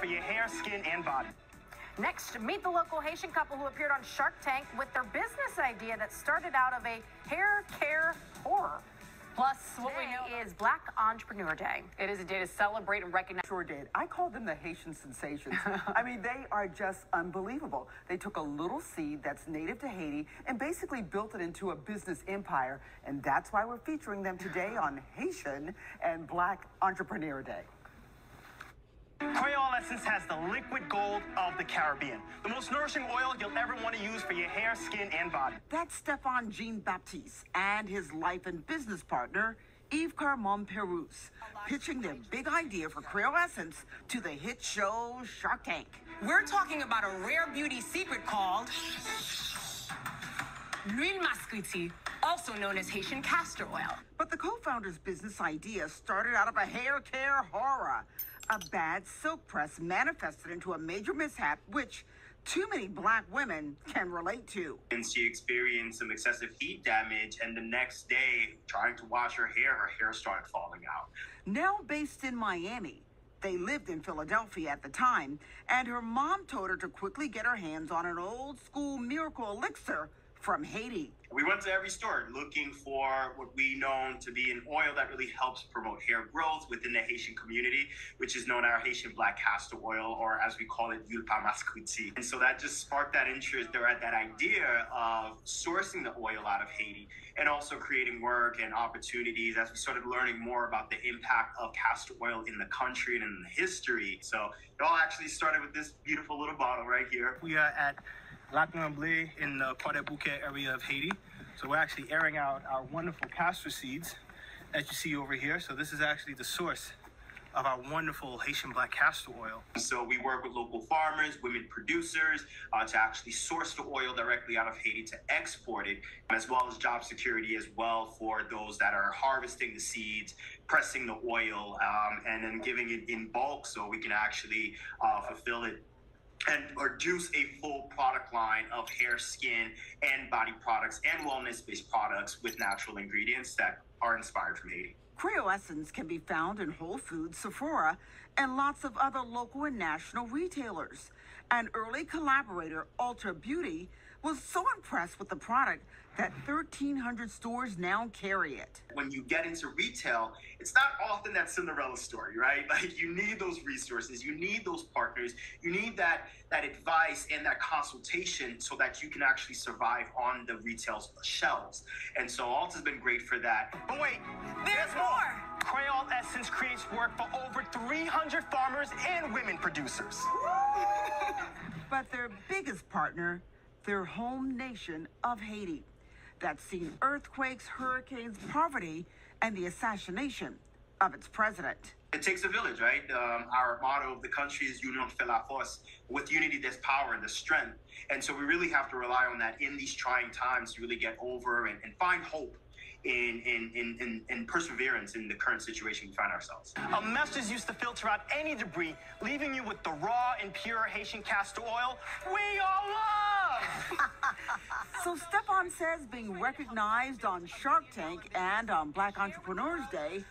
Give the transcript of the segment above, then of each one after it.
for your hair, skin, and body. Next, meet the local Haitian couple who appeared on Shark Tank with their business idea that started out of a hair care horror. Plus, what we know is Black Entrepreneur Day. It is a day to celebrate and recognize. Sure did. I called them the Haitian sensations. I mean, they are just unbelievable. They took a little seed that's native to Haiti and basically built it into a business empire. And that's why we're featuring them today on Haitian and Black Entrepreneur Day. Kreyol Essence has the liquid gold of the Caribbean. The most nourishing oil you'll ever want to use for your hair, skin, and body. That's Stephane Jean-Baptiste and his life and business partner, Yves Carmon-Perouse, pitching their big idea for Kreyol Essence to the hit show Shark Tank. We're talking about a rare beauty secret called L'huile masculine, also known as Haitian castor oil. But the co-founder's business idea started out of a hair care horror. A bad silk press manifested into a major mishap, which too many Black women can relate to. And she experienced some excessive heat damage, and the next day, trying to wash her hair started falling out. Now based in Miami, they lived in Philadelphia at the time, and her mom told her to quickly get her hands on an old school miracle elixir from Haiti. We went to every store looking for what we know to be an oil that really helps promote hair growth within the Haitian community, which is known as our Haitian black castor oil, or as we call it, l'huile masculine. And so that just sparked that interest or that idea of sourcing the oil out of Haiti, and also creating work and opportunities as we started learning more about the impact of castor oil in the country and in the history. So it all actually started with this beautiful little bottle right here. We are at Lac Tremblay in the Croix-des-Bouquets area of Haiti. So we're actually airing out our wonderful castor seeds that you see over here. So this is actually the source of our wonderful Haitian black castor oil. So we work with local farmers, women producers, to actually source the oil directly out of Haiti to export it, as well as job security as well for those that are harvesting the seeds, pressing the oil, and then giving it in bulk so we can actually fulfill it and produce a full product line of hair, skin, and body products and wellness-based products with natural ingredients that are inspired from Haiti. Kreyol Essence can be found in Whole Foods, Sephora, and lots of other local and national retailers. An early collaborator, Ultra Beauty, was so impressed with the product that 1,300 stores now carry it. When you get into retail, it's not often that Cinderella story, right? Like, you need those resources, you need those partners, you need that advice and that consultation so that you can actually survive on the retail shelves. And so Ulta's been great for that. But wait, There's more! Kreyol Essence creates work for over 300 farmers and women producers. But their biggest partner, their home nation of Haiti, that's seen earthquakes, hurricanes, poverty, and the assassination of its president. It takes a village, right? Our motto of the country is Union fait la force. With unity, there's power and there's strength. And so we really have to rely on that in these trying times to really get over and find hope in perseverance in the current situation we find ourselves. A mesh is used to filter out any debris, leaving you with the raw and pure Haitian castor oil we all love! So Stephane says being recognized on Shark Tank and on Black Entrepreneurs Day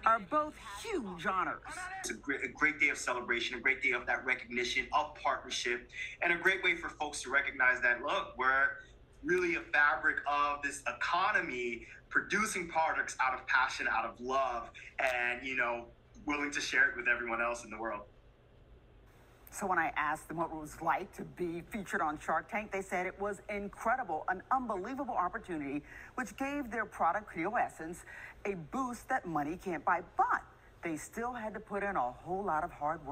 are both huge honors. It's a great day of celebration, a great day of that recognition, of partnership, and a great way for folks to recognize that, look, we're really a fabric of this economy, producing products out of passion, out of love, and, willing to share it with everyone else in the world. So when I asked them what it was like to be featured on Shark Tank, they said it was incredible, an unbelievable opportunity, which gave their product, Kreyol Essence, a boost that money can't buy. But they still had to put in a whole lot of hard work.